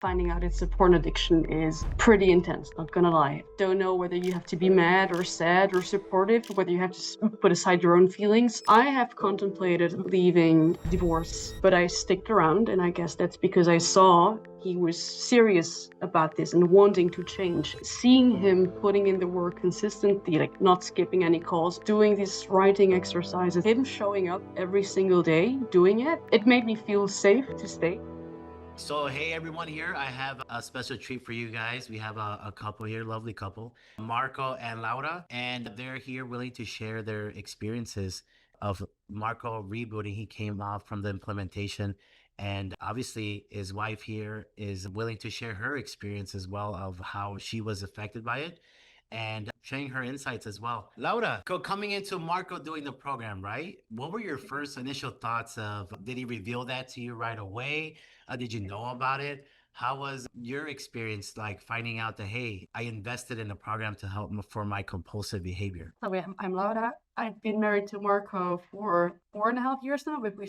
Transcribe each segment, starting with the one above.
Finding out it's a porn addiction is pretty intense, not gonna lie. Don't know whether you have to be mad or sad or supportive, whether you have to put aside your own feelings. I have contemplated leaving divorce, but I sticked around, and I guess that's because I saw he was serious about this and wanting to change. Seeing him putting in the work consistently, like not skipping any calls, doing these writing exercises, him showing up every single day doing it, it made me feel safe to stay. So, hey everyone, here I have a special treat for you guys. We have a couple here, lovely couple, Marco and Laura, and they're here willing to share their experiences of Marco rebooting. He came out from the implementation, and obviously his wife here is willing to share her experience as well of how she was affected by it and sharing her insights as well. Laura, coming into Marco doing the program, right? What were your first initial thoughts of, did he reveal that to you right away? Did you know about it? How was your experience like finding out that, hey, I invested in a program to help for my compulsive behavior? So I'm Laura. I've been married to Marco for 4.5 years now, but we've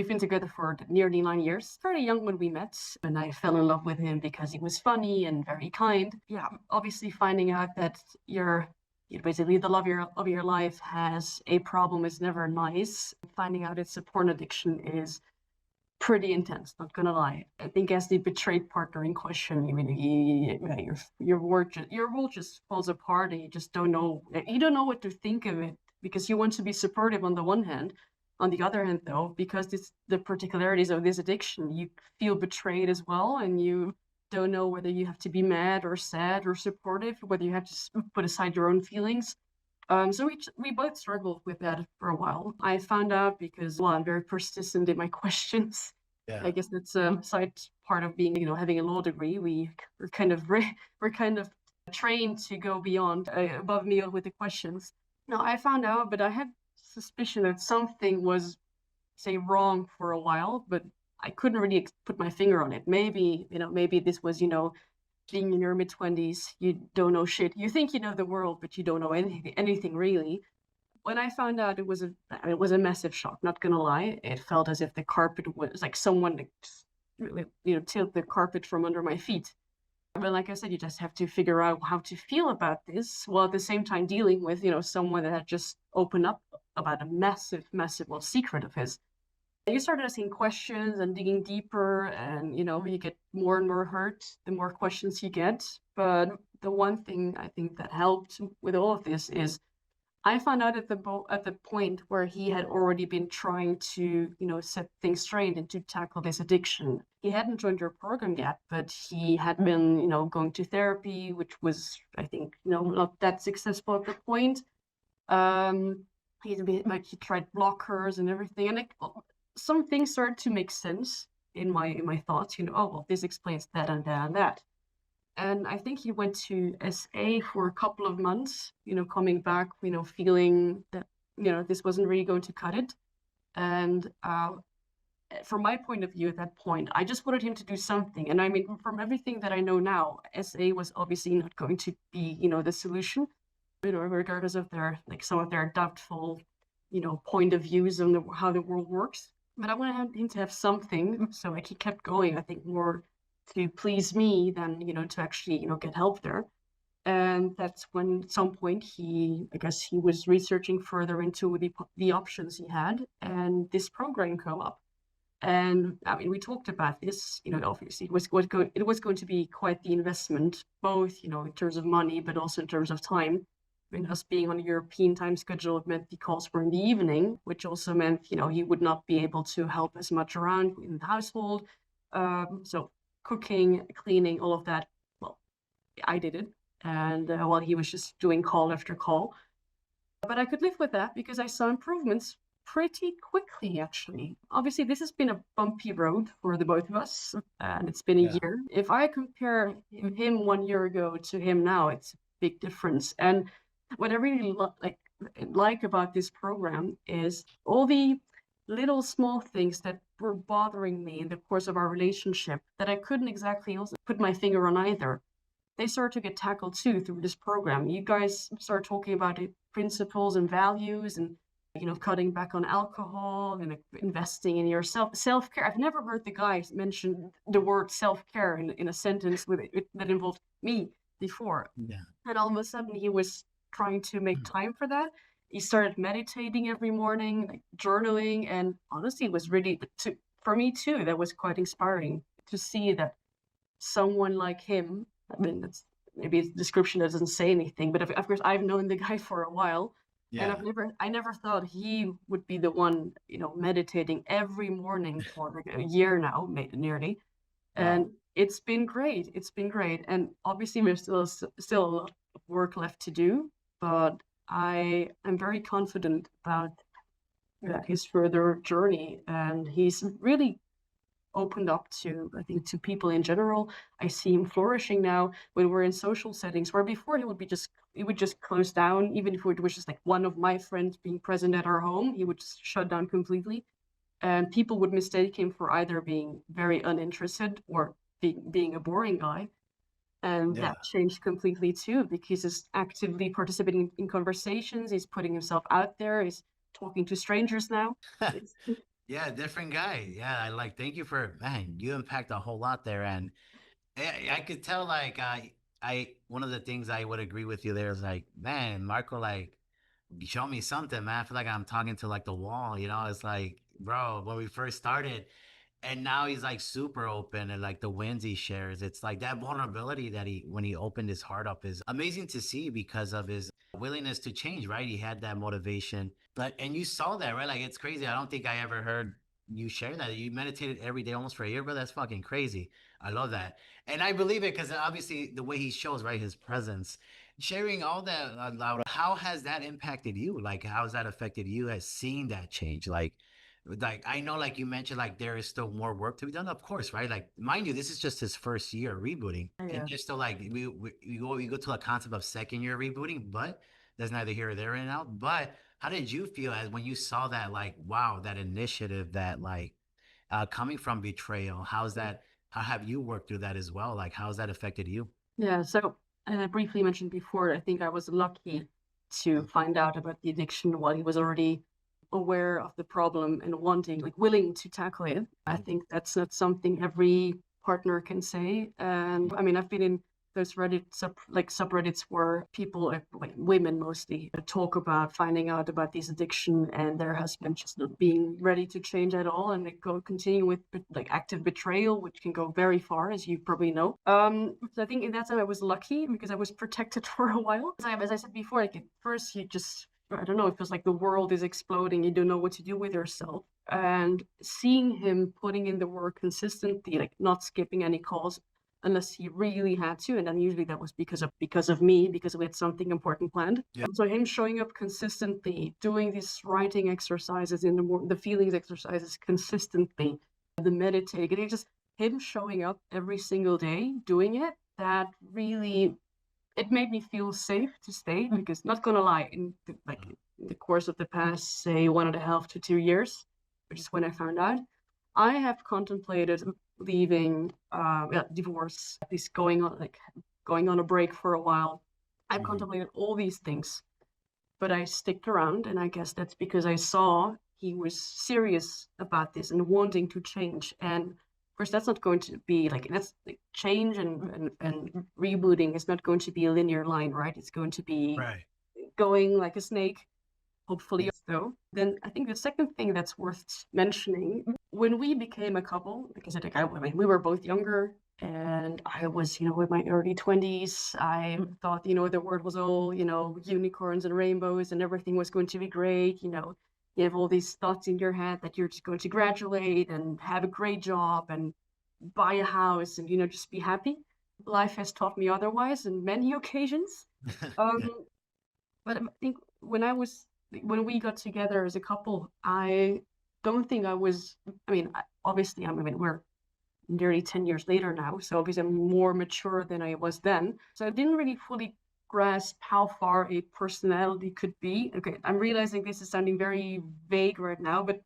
been together for nearly 9 years. Fairly young when we met, and I fell in love with him because he was funny and very kind. Yeah, obviously finding out that basically the love of your life has a problem is never nice. Finding out it's a porn addiction is pretty intense, not gonna lie. I think as the betrayed partner in question, your world just falls apart, and you don't know what to think of it, because you want to be supportive on the one hand. On the other hand, though, because the particularities of this addiction, you feel betrayed as well, and you don't know whether you have to be mad or sad or supportive, whether you have to put aside your own feelings. So we both struggled with that for a while. I found out because, well, I'm very persistent in my questions. Yeah. I guess that's a side part of being, having a law degree. We're kind of trained to go beyond, above and beyond with the questions. No, I found out, but I had suspicion that something was, say, wrong for a while, but I couldn't really put my finger on it. Maybe this was, being in your mid-20s, you don't know shit. You think you know the world, but you don't know anything really. When I found out, it was a massive shock, not gonna lie. It felt as if the carpet was like someone, tilted the carpet from under my feet. But like I said, you just have to figure out how to feel about this, while at the same time dealing with, someone that had just opened up about a massive, massive, well, secret of his. You start asking questions and digging deeper, and you get more and more hurt the more questions you get. But the one thing I think that helped with all of this is I found out at the point where he had already been trying to, set things straight and to tackle this addiction. He hadn't joined your program yet, but he had been, going to therapy, which was, I think, not that successful at the point. He tried blockers and everything, and some things started to make sense in my thoughts. Oh, well, this explains that and that and that. And I think he went to SA for a couple of months, coming back, feeling that, this wasn't really going to cut it. And from my point of view at that point, I just wanted him to do something. And I mean, from everything that I know now, SA was obviously not going to be, the solution, regardless of some of their doubtful, point of views on how the world works. But I wanted him to have something, so he kept going, I think, more to please me than, to actually, get help there. And that's when at some point he was researching further into the options he had, and this program came up. And I mean, we talked about this, obviously it was going to be quite the investment, both, in terms of money, but also in terms of time. I mean, us being on a European time schedule, it meant the calls were in the evening, which also meant, he would not be able to help as much around in the household. So cooking, cleaning, all of that, well, I did it. And while he was just doing call after call. But I could live with that because I saw improvements pretty quickly, actually. Obviously, this has been a bumpy road for the both of us, and it's been a Yeah. year. If I compare him 1 year ago to him now, it's a big difference. And what I really like about this program is all the little small things that were bothering me in the course of our relationship that I couldn't exactly also put my finger on either. They start to get tackled too through this program. You guys start talking about principles and values, and cutting back on alcohol and investing in yourself, self-care. I've never heard the guy mention the word self-care in a sentence that involved me before. Yeah. And all of a sudden he was trying to make time for that. He started meditating every morning, like journaling, and honestly, it was really, for me too, that was quite inspiring to see that someone like him, I mean, that's maybe a description that doesn't say anything, but of course I've known the guy for a while, and Yeah. I never thought he would be the one, meditating every morning for like a year now, nearly. Wow. And it's been great. It's been great. And obviously there's still a lot of work left to do, but I am very confident about his further journey, and he's really opened up to, I think, to people in general. I see him flourishing now when we're in social settings where before he would just close down. Even if it was just like one of my friends being present at our home, he would just shut down completely. And people would mistake him for either being very uninterested or being a boring guy. And Yeah. that changed completely too, because he's actively participating in conversations. He's putting himself out there. He's talking to strangers now. It's, Yeah, different guy. Yeah, I like. Thank you for man. You impact a whole lot there, and I could tell. Like, I one of the things I would agree with you there is like, man, Marco, like, show me something, man. I feel like I'm talking to like the wall. It's like, bro, when we first started, and now he's like super open and like the wins he shares. It's like that vulnerability that when he opened his heart up is amazing to see because of his willingness to change, right? He had that motivation. And you saw that, right? Like it's crazy. I don't think I ever heard you share that. You meditated every day almost for a year, bro. That's fucking crazy. I love that. And I believe it because obviously the way he shows, right? His presence. Sharing all that, Laura, how has that impacted you? Like, how has that affected you as seeing that change? Like I know, like you mentioned, like there is still more work to be done, of course, right? Like mind you, this is just his first year rebooting, and yeah. just still like we go to a concept of second year rebooting, but that's neither here or there right now. But how did you feel as when you saw that, like wow, that initiative that like coming from Betrayal? How's that? How have you worked through that as well? Like how's that affected you? Yeah, so I briefly mentioned before, I think I was lucky to find out about the addiction while he was already aware of the problem and wanting, like willing to tackle it. I think that's not something every partner can say. And I mean, I've been in those subreddits where people, like women mostly, talk about finding out about this addiction and their husband just not being ready to change at all, and they continue with like active betrayal, which can go very far, as you probably know. So I think in that time I was lucky because I was protected for a while. As I said before, like at first you just, I don't know, it feels like the world is exploding. You don't know what to do with yourself. And seeing him putting in the work consistently, like not skipping any calls unless he really had to, and then usually that was because of me, because we had something important planned. Yeah. So him showing up consistently, doing these writing exercises in the feelings exercises consistently, the meditating, and just him showing up every single day doing it, that really, it made me feel safe to stay, because not gonna lie, in the course of the past, say 1.5 to 2 years, which is when I found out, I have contemplated leaving, divorce, at least going on a break for a while. I've Mhm. contemplated all these things, but I sticked around, and I guess that's because I saw he was serious about this and wanting to change. And of course, that's not going to be like, that's like change and rebooting is not going to be a linear line, right? It's going to be Right. going like a snake, hopefully. So then I think the second thing that's worth mentioning, when we became a couple, because I mean, we were both younger, and I was, in my early 20s. I thought, the world was all, unicorns and rainbows and everything was going to be great. You have all these thoughts in your head that you're just going to graduate and have a great job and buy a house and, just be happy. Life has taught me otherwise on many occasions. Um, but I think when we got together as a couple, I don't think I was, I mean, obviously, I mean, we're nearly 10 years later now, so obviously I'm more mature than I was then. So I didn't really fully grasp how far a personality could be. Okay, I'm realizing this is sounding very vague right now, but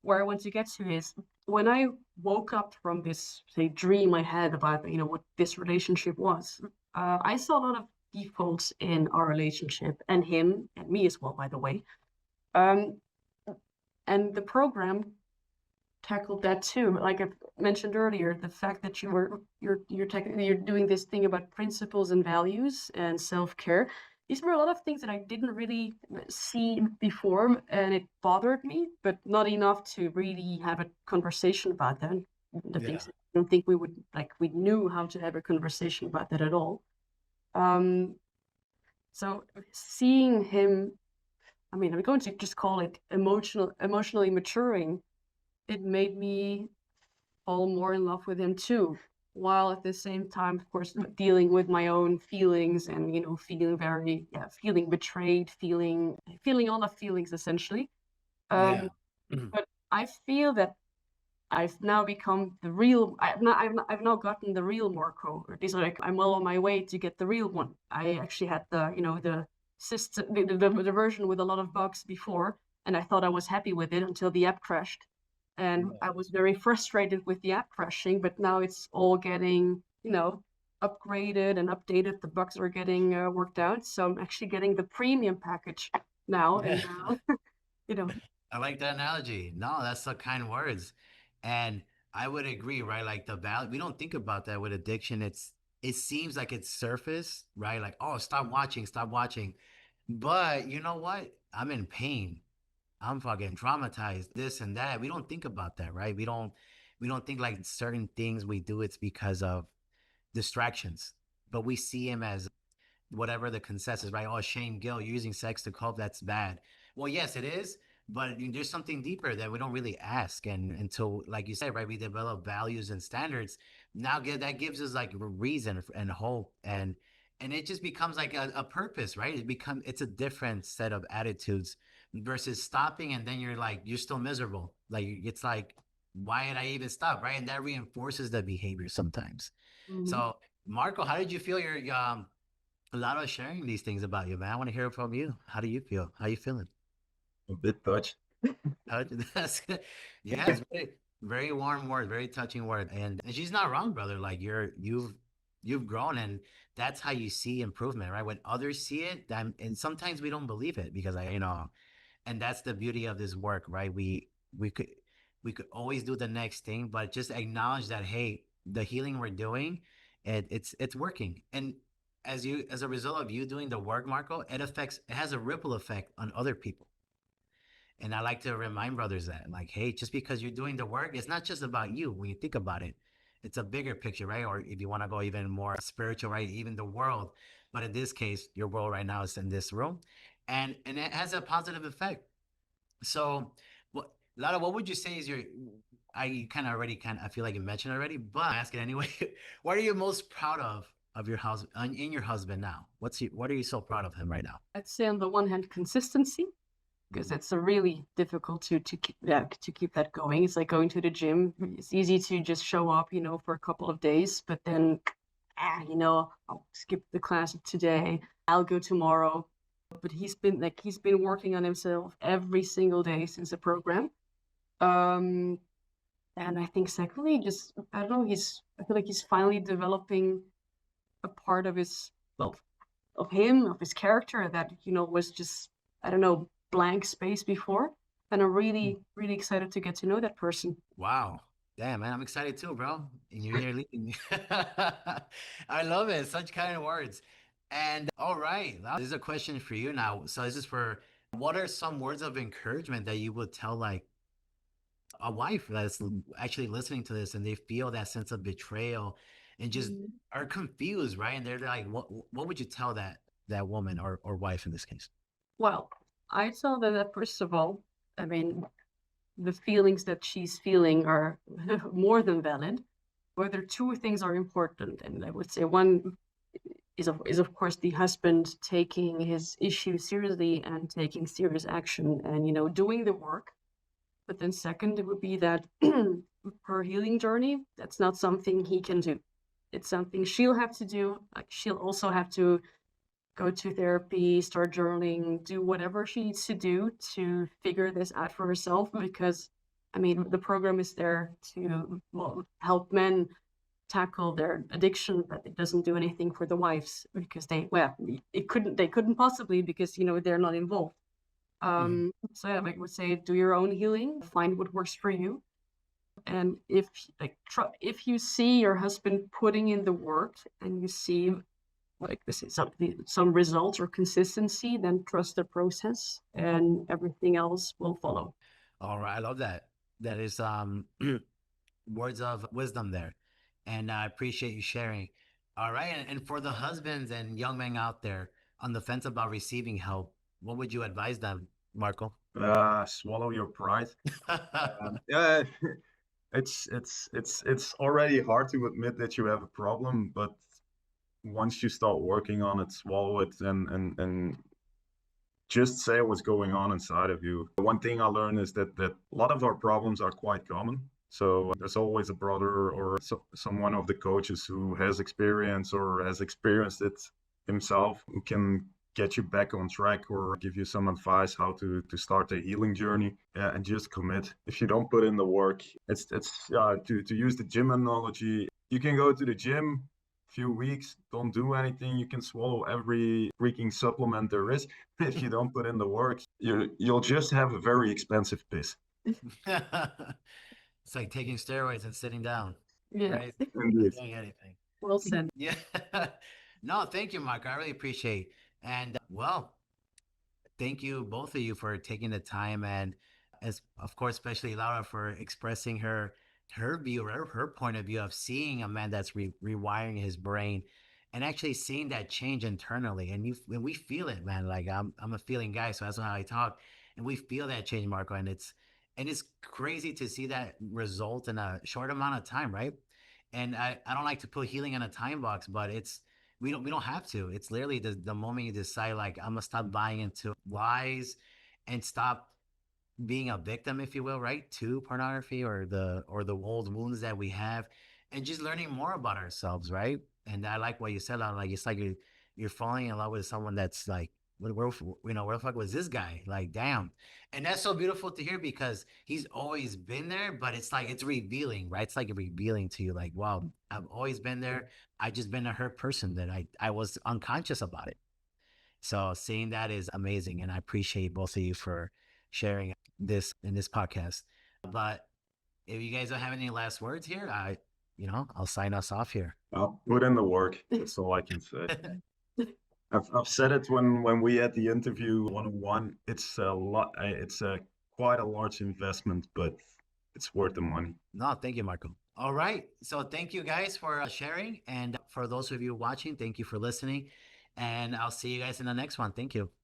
where I want to get to is when I woke up from this, say, dream I had about, what this relationship was, I saw a lot of defaults in our relationship, and him and me as well, by the way. And the program tackled that too. Like I mentioned earlier, the fact that you're doing this thing about principles and values and self-care. These were a lot of things that I didn't really see before, and it bothered me, but not enough to really have a conversation about that. The Yeah. things I don't think we knew how to have a conversation about that at all. Um, so seeing him, I mean, I'm going to just call it emotionally maturing. It made me fall more in love with him too, while at the same time, of course, dealing with my own feelings and feeling betrayed, feeling all the feelings essentially. Yeah. Um, but I feel that I've now become the real. I've now gotten the real Marco. Or at least like I'm well on my way to get the real one. I actually had the system, the version with a lot of bugs before, and I thought I was happy with it until the app crashed, and I was very frustrated with the app crashing. But now it's all getting upgraded and updated. The bugs are getting worked out, so I'm actually getting the premium package now, Yeah. and you know. I like that analogy. No, that's the kind words. And I would agree, right? Like the value, we don't think about that with addiction. It seems like it's surface, right? Like, oh, stop watching, stop watching. But you know what? I'm in pain. I'm fucking traumatized, this and that. We don't think about that, right? We don't think like certain things we do, it's because of distractions. But we see him as whatever the consensus, right? Oh, shame, guilt, using sex to cope, that's bad. Well, yes, it is, but there's something deeper that we don't really ask. And until, like you said, right, we develop values and standards. Now that gives us like reason and hope, and it just becomes like a purpose, right? It's a different set of attitudes versus stopping, and then you're still miserable. Like it's like, why did I even stop, right? And that reinforces the behavior sometimes. Mhm. So, Marco, how did you feel your a lot of sharing these things about you, man? I want to hear from you. How do you feel? How you feeling? A bit touched. That's good. Yeah, it's very, very warm word, very touching word, and she's not wrong, brother. Like you've grown, and that's how you see improvement, right? When others see it, and sometimes we don't believe it because and that's the beauty of this work, right? We could we could always do the next thing, but just acknowledge that, hey, the healing we're doing, it's working, and as a result of you doing the work, Marco, it has a ripple effect on other people. And I like to remind brothers that, like, hey, just because you're doing the work, it's not just about you. When you think about it, it's a bigger picture, right? Or if you want to go even more spiritual, right? Even the world. But in this case, your world right now is in this room, and it has a positive effect. So, what, Lara, what would you say is your? I kind of already I feel like you mentioned already, but I ask it anyway. What are you most proud of your husband in your husband now? What are you so proud of him right now? I'd say on the one hand, consistency, because it's a really difficult to keep that going. It's like going to the gym. It's easy to just show up, for a couple of days, but then, I'll skip the class today. I'll go tomorrow. But he's been working on himself every single day since the program. Um, and I think secondly, just I don't know, I feel like he's finally developing a part of his character that was just, I don't know, blank space before, and I'm really really excited to get to know that person. Wow. Damn, man, I'm excited too, bro. And you're here leading me. I love it. Such kind words. And all right, now this is a question for you now. So this is for what are some words of encouragement that you would tell like a wife that's actually listening to this and they feel that sense of betrayal and just Mhm. are confused, right? And they're like, what would you tell that woman or wife in this case? Well, I tell them that first of all, I mean, the feelings that she's feeling are more than valid. Whether two things are important, and I would say one is of course the husband taking his issue seriously and taking serious action and doing the work. But then second, it would be that her healing journey, that's not something he can do. It's something she'll have to do. Like she'll also have to go to therapy, start journaling, do whatever she needs to do to figure this out for herself. Because, I mean, the program is there to, well, help men tackle their addiction, but it doesn't do anything for the wives because they couldn't possibly because they're not involved. Mhm. So yeah, I would say do your own healing, find what works for you. And if if you see your husband putting in the work and you see like this is some results or consistency, then trust the process and everything else will follow. All right, I love that. That is words of wisdom there, and I appreciate you sharing. All right, and for the husbands and young men out there on the fence about receiving help, what would you advise them, Marco? Swallow your pride. Yeah, it's already hard to admit that you have a problem, but once you start working on it, swallow it and just say what's going on inside of you. One thing I learned is that a lot of our problems are quite common. So there's always a brother or someone of the coaches who has experience or has experienced it himself who can get you back on track or give you some advice how to start the healing journey. Yeah, and just commit. If you don't put in the work, it's to use the gym analogy. You can go to the gym few weeks, don't do anything, you can swallow every freaking supplement there is. If you don't put in the work, you'll just have a very expensive piss. It's like taking steroids and sitting down, Yeah, right? Not Indeed. doing anything. well said. Yeah. No, thank you, Mark. I really appreciate. And well, thank you both of you for taking the time and as of course especially Laura for expressing her view her point of view of seeing a man that's rewiring his brain and actually seeing that change internally and you when we feel it man like I'm a feeling guy so that's how I talk and we feel that change Marco and it's crazy to see that result in a short amount of time right and I don't like to put healing in a time box but it's we don't have to. It's literally the moment you decide like I'm gonna stop buying into lies and stop being a victim, if you will, right, to pornography or the old wounds that we have, and just learning more about ourselves, right? And I like what you said. Like it's like you're falling in love with someone that's like, where where the fuck was this guy? Like, damn. And that's so beautiful to hear because he's always been there, but it's like it's revealing, right? It's like revealing to you, like, wow, I've always been there. I just been a hurt person that I was unconscious about it. So seeing that is amazing, and I appreciate both of you for sharing this in this podcast. But if you guys don't have any last words here, I'll sign us off here. I'll put in the work. That's all I can say. I've said it when we had the interview 101. It's a lot. It's a quite a large investment, but it's worth the money. No, thank you, Marco. All right. So thank you guys for sharing. And for those of you watching, thank you for listening. And I'll see you guys in the next one. Thank you.